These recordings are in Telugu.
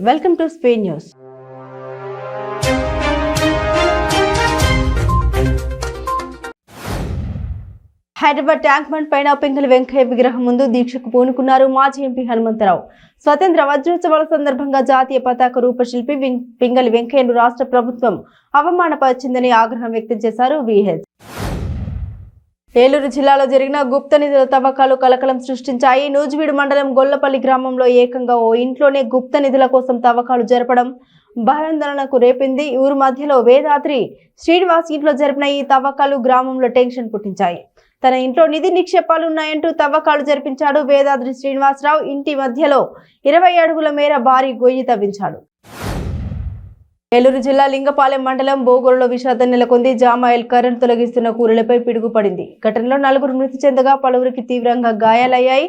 Welcome to Spain News. Hyderabad tank bund పైన పింగళి వెంకయ్య విగ్రహం ముందు దీక్షకు పూనుకున్నారు మాజీ ఎంపీ హనుమంతరావు. స్వతంత్ర వజ్రోత్సవాల సందర్భంగా జాతీయ పతాక రూపశిల్పి పింగళి వెంకయ్యను రాష్ట్ర ప్రభుత్వం అవమానపరిచిందని ఆగ్రహం వ్యక్తం చేశారు విహెచ్. ఏలూరు జిల్లాలో జరిగిన గుప్త నిధుల తవ్వకాలు కలకలం సృష్టించాయి. నూజివీడు మండలం గొల్లపల్లి గ్రామంలో ఏకంగా ఓ ఇంట్లోనే గుప్త నిధుల కోసం తవ్వకాలు జరపడం భయాందోళనకు రేపింది. ఊరు మధ్యలో వేదాద్రి శ్రీనివాస్ ఇంట్లో జరిపిన ఈ తవ్వకాలు గ్రామంలో టెన్షన్ పుట్టించాయి. తన ఇంట్లో నిధి నిక్షేపాలు ఉన్నాయంటూ తవ్వకాలు జరిపించాడు వేదాద్రి శ్రీనివాసరావు. ఇంటి మధ్యలో 20 అడుగుల మేర భారీ గొయ్యి తవ్వించాడు. ఏలూరు జిల్లా లింగపాలెం మండలం బోగోలులో విషాదం నెలకొంది. జామాయిల్ కరెంట్ తొలగిస్తున్న కూరలపై పిడుగు పడింది. ఘటనలో 4 మృతి చెందగా పలువురికి తీవ్రంగా గాయాలయ్యాయి.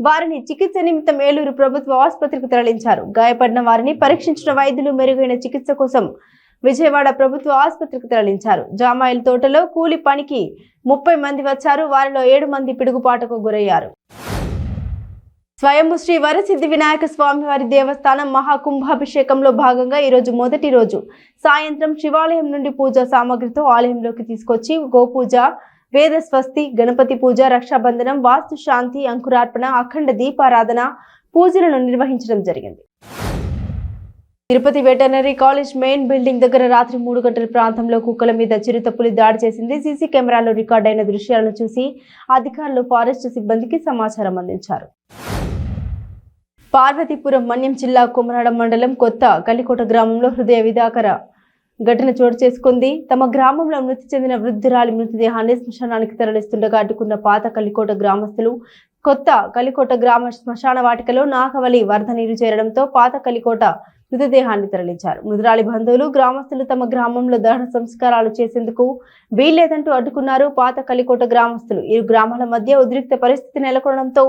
వారిని చికిత్స నిమిత్తం ఏలూరు ప్రభుత్వ ఆసుపత్రికి తరలించారు. గాయపడిన వారిని పరీక్షించిన వైద్యులు మెరుగైన చికిత్స కోసం విజయవాడ ప్రభుత్వ ఆసుపత్రికి తరలించారు. జామాయిల్ తోటలో కూలి పనికి 30 మంది వచ్చారు. వారిలో 7 మంది పిడుగుపాటుకు గురయ్యారు. స్వయంభూ శ్రీ వరసిద్ధి వినాయక స్వామి వారి దేవస్థానం మహాకుంభాభిషేకంలో భాగంగా ఈరోజు మొదటి రోజు సాయంత్రం శివాలయం నుండి పూజా సామగ్రితో ఆలయంలోకి తీసుకొచ్చి గోపూజ, వేద స్వస్తి, గణపతి పూజ, రక్షాబంధనం, వాస్తు శాంతి, అంకురార్పణ, అఖండ దీపారాధన పూజలను నిర్వహించడం జరిగింది. Tirupati veterinary college main building దగ్గర రాత్రి 3 గంటల ప్రాంతంలో కుక్కల మీద చిరుతపులి దాడి చేసింది. సీసీ కెమెరాలో రికార్డైన దృశ్యాలను చూసి అధికారులు ఫారెస్ట్ సిబ్బందికి సమాచారం అందించారు. పార్వతీపురం మన్యం జిల్లా కుమరాడ మండలం కొత్త కలికోట గ్రామంలో హృదయ విదాకర ఘటన చోటు చేసుకుంది. తమ గ్రామంలో మృతి చెందిన వృద్ధురాలి మృతదేహాన్ని శ్మశానానికి తరలిస్తుండగా అడ్డుకున్న పాత కలికోట గ్రామస్తులు కొత్త కలికోట గ్రామ శ్మశాన వాటికలో నాగవలి వరద నీరు చేరడంతో పాత కలికోట మృతదేహాన్ని తరలించారు. మృతురాలి బంధువులు, గ్రామస్తులు తమ గ్రామంలో దహన సంస్కారాలు చేసేందుకు వీల్లేదంటూ అడ్డుకున్నారు. పాత కలికోట గ్రామస్తులు ఇరు గ్రామాల మధ్య ఉద్రిక్త పరిస్థితి నెలకొనడంతో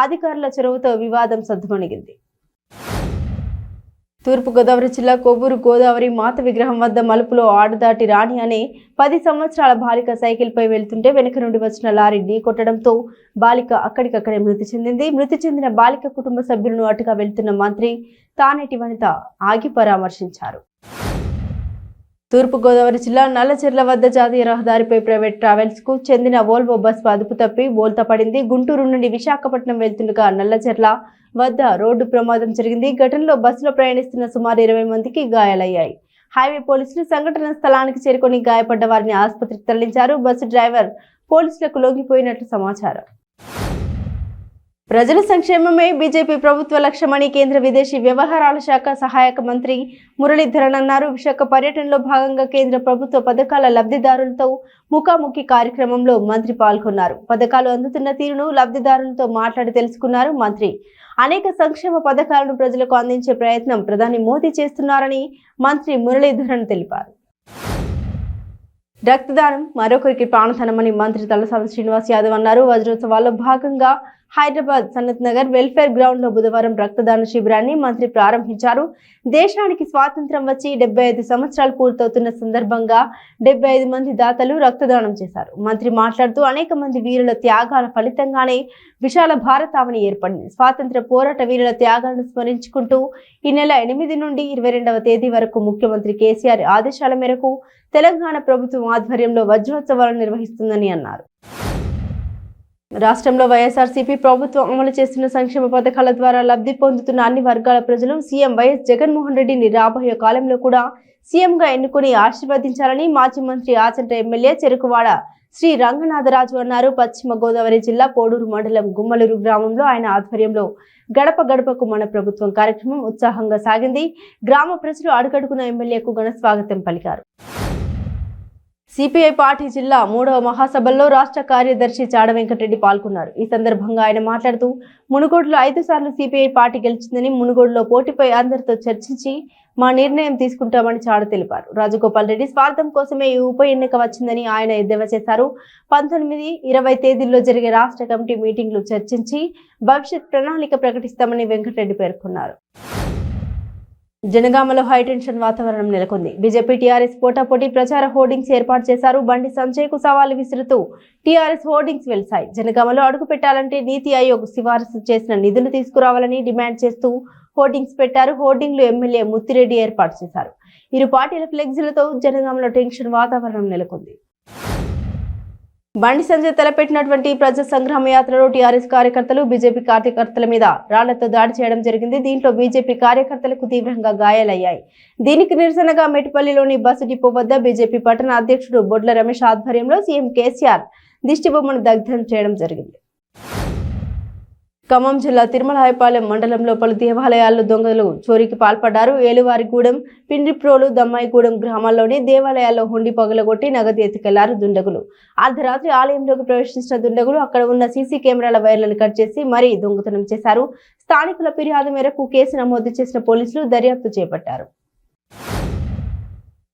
అధికారుల చొరవతో వివాదం సద్దుమణిగింది. తూర్పుగోదావరి జిల్లా కొవ్వూరు గోదావరి మాత విగ్రహం వద్ద మలుపులో ఆడుదాటి రాణి అనే 10 సంవత్సరాల బాలిక సైకిల్పై వెళ్తుంటే వెనుక నుండి వచ్చిన లారీ ఢీ కొట్టడంతో బాలిక అక్కడికక్కడే మృతి చెందింది. మృతి చెందిన బాలిక కుటుంబ సభ్యులను అటుగా వెళ్తున్న మంత్రి తానేటి వనిత ఆగి పరామర్శించారు. తూర్పుగోదావరి జిల్లా నల్లచెర్ల వద్ద జాతీయ రహదారిపై ప్రైవేట్ ట్రావెల్స్ కు చెందిన వోల్వో బస్ అదుపు తప్పి బోల్తా పడింది. గుంటూరు నుండి విశాఖపట్నం వెళ్తుండగా నల్లచెర్ల వద్ద రోడ్డు ప్రమాదం జరిగింది. ఘటనలో బస్సులో ప్రయాణిస్తున్న సుమారు 20 మందికి గాయాలయ్యాయి. హైవే పోలీసులు సంఘటన స్థలానికి చేరుకొని గాయపడ్డ వారిని ఆసుపత్రికి తరలించారు. బస్సు డ్రైవర్ పోలీసులకు లొంగిపోయినట్లు సమాచారం. ప్రజల సంక్షేమమే బీజేపీ ప్రభుత్వ లక్ష్యమని కేంద్ర విదేశీ వ్యవహారాల శాఖ సహాయక మంత్రి మురళీధరన్ అన్నారు. విశాఖ పర్యటనలో భాగంగా కేంద్ర ప్రభుత్వ పథకాల లబ్ధిదారులతో ముఖాముఖి కార్యక్రమంలో మంత్రి పాల్గొన్నారు. పథకాలు అందుతున్న తీరును లబ్ధిదారులతో మాట్లాడి తెలుసుకున్నారు. మంత్రి అనేక సంక్షేమ పథకాలను ప్రజలకు అందించే ప్రయత్నం ప్రధాని మోదీ చేస్తున్నారని మంత్రి మురళీధరన్ తెలిపారు. రక్తదానం మరొకరికి ప్రాణధనమని మంత్రి తలసాని శ్రీనివాస్ యాదవ్ అన్నారు. వజ్రోత్సవాల్లో భాగంగా హైదరాబాద్ సనత్ నగర్ వెల్ఫేర్ గ్రౌండ్ లో బుధవారం రక్తదాన శిబిరాన్ని మంత్రి ప్రారంభించారు. దేశానికి స్వాతంత్ర్యం వచ్చి 75 సంవత్సరాలు పూర్తవుతున్న సందర్భంగా 75 మంది దాతలు రక్తదానం చేశారు. మంత్రి మాట్లాడుతూ అనేక మంది వీరుల త్యాగాల ఫలితంగానే విశాల భారతావని ఏర్పడింది. స్వాతంత్ర్య పోరాట వీరుల త్యాగాలను స్మరించుకుంటూ ఈ నెల 8 నుండి 22వ తేదీ వరకు ముఖ్యమంత్రి కేసీఆర్ ఆదేశాల మేరకు తెలంగాణ ప్రభుత్వం ఆధ్వర్యంలో వజ్రోత్సవాలు నిర్వహిస్తుందని అన్నారు. రాష్ట్రంలో వైఎస్ఆర్సీపీ ప్రభుత్వం అమలు చేస్తున్న సంక్షేమ పథకాల ద్వారా లబ్ధి పొందుతున్న అన్ని వర్గాల ప్రజలు సీఎం వైఎస్ జగన్మోహన్ రెడ్డిని రాబోయే కాలంలో కూడా సీఎంగా ఎన్నుకుని ఆశీర్వదించాలని మాజీ మంత్రి ఆచంట ఎమ్మెల్యే చెరుకువాడ శ్రీ రంగనాథరాజు అన్నారు. పశ్చిమ గోదావరి జిల్లా పోడూరు మండలం గుమ్మలూరు గ్రామంలో ఆయన ఆధ్వర్యంలో గడప గడపకు మన ప్రభుత్వం కార్యక్రమం ఉత్సాహంగా సాగింది. గ్రామ ప్రజలు అడుగడుగున ఎమ్మెల్యేకు ఘన స్వాగతం పలికారు. సిపిఐ పార్టీ జిల్లా 3వ మహాసభల్లో రాష్ట్ర కార్యదర్శి చాడ వెంకటరెడ్డి పాల్గొన్నారు. ఈ సందర్భంగా ఆయన మాట్లాడుతూ మునుగోడులో 5 సార్లు సిపిఐ పార్టీ గెలిచిందని, మునుగోడులో పోటీపై అందరితో చర్చించి మా నిర్ణయం తీసుకుంటామని చాడ తెలిపారు. రాజగోపాల్ రెడ్డి స్వార్థం కోసమే ఈ ఉప ఎన్నిక వచ్చిందని ఆయన ఎద్దేవా చేశారు. 19, 20 తేదీల్లో జరిగే రాష్ట్ర కమిటీ మీటింగ్లు చర్చించి భవిష్యత్ ప్రణాళిక ప్రకటిస్తామని వెంకటరెడ్డి పేర్కొన్నారు. జనగామలో హైటెన్షన్ వాతావరణం నెలకొంది. బీజేపీ టీఆర్ఎస్ పోటాపోటీ ప్రచార హోర్డింగ్స్ ఏర్పాటు చేశారు. బండి సంజయ్ కు సవాలు విసురుతూ టీఆర్ఎస్ హోర్డింగ్స్ వెలిశాయి. జనగామలో అడుగు పెట్టాలంటే నీతి ఆయోగ్ సిఫారసు చేసిన నిధులు తీసుకురావాలని డిమాండ్ చేస్తూ హోర్డింగ్స్ పెట్టారు. హోర్డింగ్లు ఎమ్మెల్యే ముత్తిరెడ్డి ఏర్పాటు చేశారు. ఇరు పార్టీల ఫ్లెక్సీలతో జనగామలో టెన్షన్ వాతావరణం నెలకొంది. బండి సంజయ్ తలపెట్టినటువంటి ప్రజా సంగ్రామ యాత్రలో టీఆర్ఎస్ కార్యకర్తలు బీజేపీ కార్యకర్తల మీద రాళ్లతో దాడి చేయడం జరిగింది. దీంట్లో బీజేపీ కార్యకర్తలకు తీవ్రంగా గాయాలయ్యాయి. దీనికి నిరసనగా మెట్పల్లిలోని బస్సు డిపో వద్ద బీజేపీ పట్టణ అధ్యక్షుడు బొడ్ల రమేష్ ఆధ్వర్యంలో సీఎం కేసీఆర్ దిష్టిబొమ్మను దగ్ధం చేయడం జరిగింది. ఖమ్మం జిల్లా తిరుమలాయపాలెం మండలంలో పలు దేవాలయాల్లో దొంగలు చోరీకి పాల్పడ్డారు. ఏలువారిగూడెం, పిండిప్రోలు, దమ్మాయిగూడెం గ్రామాల్లోని దేవాలయాల్లో హుండీ పగలగొట్టి నగదు ఎత్తుకెళ్లారు దుండగులు. అర్ధరాత్రి ఆలయంలోకి ప్రవేశించిన దుండగులు అక్కడ ఉన్న సీసీ కెమెరాల వైర్లను కట్ చేసి మరీ దొంగతనం చేశారు. స్థానికుల ఫిర్యాదు మేరకు కేసు నమోదు చేసిన పోలీసులు దర్యాప్తు చేపట్టారు.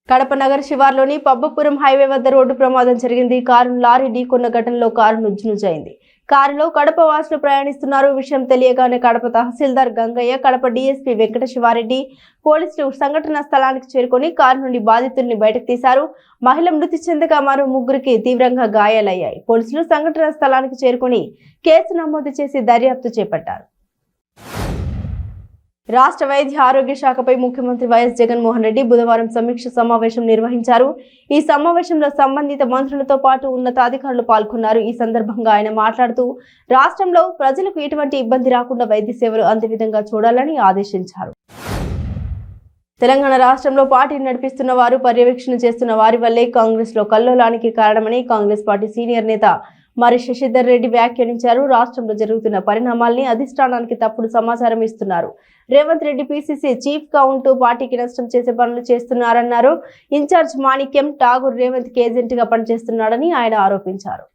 కడప నగర శివార్లోని పబ్బపురం హైవే వద్ద రోడ్డు ప్రమాదం జరిగింది. కారును లారీ ఢీకొన్న ఘటనలో కారు నుజ్జునుజ్జైంది. కారులో కడప వాసులు ప్రయాణిస్తున్నారు. విషయం తెలియగానే కడప తహసీల్దార్ గంగయ్య, కడప డీఎస్పీ వెంకట శివారెడ్డి పోలీసులు సంఘటన స్థలానికి చేరుకొని కారు నుండి బాధితుల్ని బయటకు తీశారు. మహిళ మృతి చెందగా మరో ముగ్గురికి తీవ్రంగా గాయాలయ్యాయి. పోలీసులు సంఘటన స్థలానికి చేరుకొని కేసు నమోదు చేసి దర్యాప్తు చేపట్టారు. రాష్ట్ర వైద్య ఆరోగ్య శాఖపై ముఖ్యమంత్రి వైఎస్ జగన్మోహన్ రెడ్డి బుధవారం సమీక్ష సమావేశం నిర్వహించారు. ఈ సమావేశంలో సంబంధిత మంత్రులతో పాటు ఉన్నతాధికారులు పాల్గొన్నారు. ఈ సందర్భంగా ఆయన మాట్లాడుతూ రాష్ట్రంలో ప్రజలకు ఎటువంటి ఇబ్బంది రాకుండా వైద్య సేవలు అందే విధంగా చూడాలని ఆదేశించారు. తెలంగాణ రాష్ట్రంలో పార్టీని నడిపిస్తున్న వారు, పర్యవేక్షణ చేస్తున్న వారి వల్లే కాంగ్రెస్ లో కల్లోలానికి కారణమని కాంగ్రెస్ పార్టీ సీనియర్ నేత మరి శశిధర్ రెడ్డి వ్యాఖ్యానించారు. రాష్ట్రంలో జరుగుతున్న పరిణామాల్ని అధిష్టానానికి తప్పుడు సమాచారం ఇస్తున్నారు. రేవంత్ రెడ్డి పీసీసీ చీఫ్ గా ఉంటూ పార్టీకి నష్టం చేసే పనులు చేస్తున్నారన్నారు. ఇన్ఛార్జ్ మాణిక్యం ఠాగూర్ రేవంత్ కి ఏజెంట్ గా పనిచేస్తున్నాడని ఆయన ఆరోపించారు.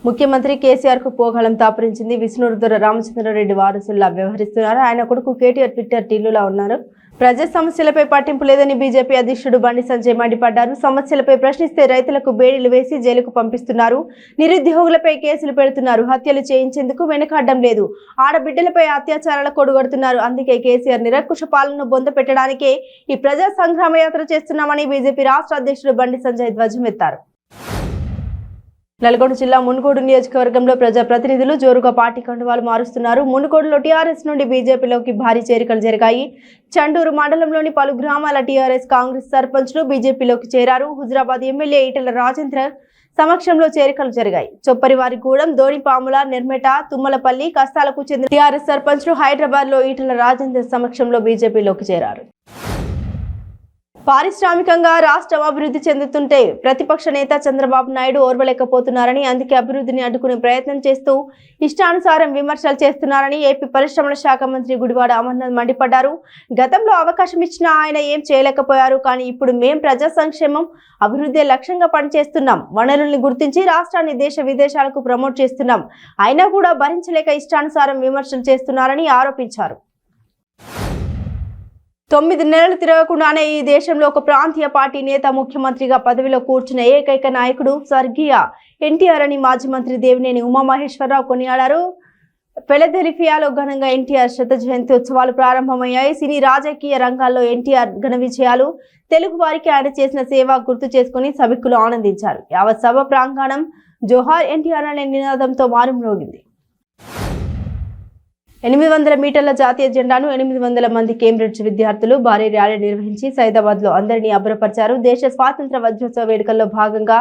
ముఖ్యమంత్రి కేసీఆర్ కు పోగళం తాపరించింది. విష్ణువర్ధన రామచంద్రారెడ్డి వారసుల్లా వ్యవహరిస్తున్నారు. ఆయన కొడుకు కేటీఆర్ ట్విట్టర్ టిల్లులా ఉన్నారు. ప్రజా సమస్యలపై పట్టింపు లేదని బీజేపీ అధ్యక్షుడు బండి సంజయ్ మండిపడ్డారు. సమస్యలపై ప్రశ్నిస్తే రైతులకు బేడీలు వేసి జైలుకు పంపిస్తున్నారు. నిరుద్యోగులపై కేసులు పెడుతున్నారు. హత్యలు చేయించేందుకు వెనకాడడం లేదు. ఆడబిడ్డలపై అత్యాచారాల కొడుగడుతున్నారు. అందుకే కేసీఆర్ నిరంకుశ పాలనను బొంద పెట్టడానికే ఈ ప్రజా సంగ్రామ యాత్ర చేస్తున్నామని బీజేపీ రాష్ట్ర అధ్యక్షుడు బండి సంజయ్ ధ్వజమెత్తారు. నల్గొండ జిల్లా మునుగోడు నియోజకవర్గంలో ప్రజాప్రతినిధులు జోరుగా పార్టీ కండువాలు మారుస్తున్నారు. మునుగోడులో టీఆర్ఎస్ నుండి బీజేపీలోకి భారీ చేరికలు జరిగాయి. చండూరు మండలంలోని పలు గ్రామాల టీఆర్ఎస్ కాంగ్రెస్ సర్పంచ్లు బీజేపీలోకి చేరారు. హుజురాబాద్ ఎమ్మెల్యే ఈటెల రాజేంద్ర సమక్షంలో చేరికలు జరిగాయి. చొప్పరివారిగూడెం, దోనిపాముల, నిర్మెట, తుమ్మలపల్లి కస్తాలకు చెందిన టీఆర్ఎస్ సర్పంచ్లు హైదరాబాద్ లో ఈటెల రాజేంద్ర సమక్షంలో బీజేపీలోకి చేరారు. పారిశ్రామికంగా రాష్ట్రం అభివృద్ధి చెందుతుంటే ప్రతిపక్ష నేత చంద్రబాబు నాయుడు ఓర్వలేకపోతున్నారని, అందుకే అభివృద్ధిని అడ్డుకునే ప్రయత్నం చేస్తూ ఇష్టానుసారం విమర్శలు చేస్తున్నారని ఏపీ పరిశ్రమల శాఖ మంత్రి గుడివాడ అమర్నాథ్ మండిపడ్డారు. గతంలో అవకాశం ఇచ్చినా ఆయన ఏం చేయలేకపోయారు. కానీ ఇప్పుడు మేం ప్రజా సంక్షేమం, అభివృద్ధి లక్ష్యంగా పనిచేస్తున్నాం. వనరుల్ని గుర్తించి రాష్ట్రాన్ని దేశ విదేశాలకు ప్రమోట్ చేస్తున్నాం. అయినా కూడా భరించలేక ఇష్టానుసారం విమర్శలు చేస్తున్నారని ఆరోపించారు. 9 నెలలు తిరగకుండానే ఈ దేశంలో ఒక ప్రాంతీయ పార్టీ నేత ముఖ్యమంత్రిగా పదవిలో కూర్చున్న ఏకైక నాయకుడు స్వర్గీయ ఎన్టీఆర్ అని మాజీ మంత్రి దేవినేని ఉమామహేశ్వరరావు కొనియాడారు. ఫిలదెల్ఫియాలో ఘనంగా ఎన్టీఆర్ శత జయంతి ఉత్సవాలు ప్రారంభమయ్యాయి. సినీ రాజకీయ రంగాల్లో ఎన్టీఆర్ ఘన విజయాలు, తెలుగు వారికి ఆయన చేసిన సేవ గుర్తు చేసుకుని సభికులు ఆనందించారు. యావత్ సభ ప్రాంగణం జోహార్ ఎన్టీఆర్ అనే నినాదంతో మారుమ్రోగింది. 800 మీటర్ల జాతీయ జెండాను 800 మంది కేంబ్రిడ్జ్ విద్యార్థులు భారీ ర్యాలీ నిర్వహించి సైదాబాద్ లో అందరినీ అబ్బురపరిచారు. దేశ స్వాతంత్ర వజ్రోత్సవ వేడుకల్లో భాగంగా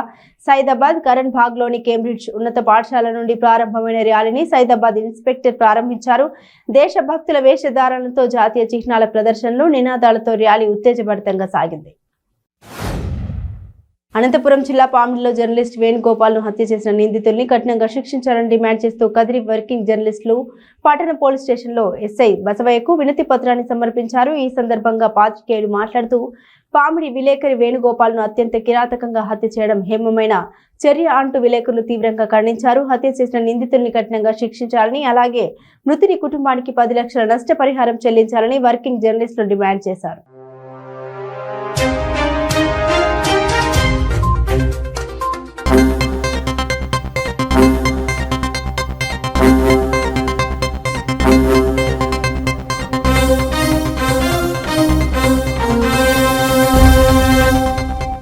సైదాబాద్ కరణ్ భాగ్ లోని కేంబ్రిడ్జ్ ఉన్నత పాఠశాల నుండి ప్రారంభమైన ర్యాలీని సైదాబాద్ ఇన్స్పెక్టర్ ప్రారంభించారు. దేశభక్తుల వేషధారణలతో, జాతీయ చిహ్నాల ప్రదర్శనలు, నినాదాలతో ర్యాలీ ఉత్తేజభరితంగా సాగింది. అనంతపురం జిల్లా పామిడిలో జర్నలిస్ట్ వేణుగోపాల్ ను హత్య చేసిన నిందితుల్ని కఠినంగా శిక్షించాలని డిమాండ్ చేస్తూ కదిరి వర్కింగ్ జర్నలిస్టులు పట్టణ పోలీస్ స్టేషన్లో ఎస్ఐ బసవయ్యకు వినతి పత్రాన్ని సమర్పించారు. ఈ సందర్భంగా పాత్రికేయులు మాట్లాడుతూ పామిడి విలేకరి వేణుగోపాల్ ను అత్యంత కిరాతకంగా హత్య చేయడం హేమమైన చర్య అంటూ విలేకరులు తీవ్రంగా ఖండించారు. హత్య చేసిన నిందితుల్ని కఠినంగా శిక్షించాలని, అలాగే మృతుని కుటుంబానికి 10 లక్షల నష్టపరిహారం చెల్లించాలని వర్కింగ్ జర్నలిస్టులు డిమాండ్ చేశారు.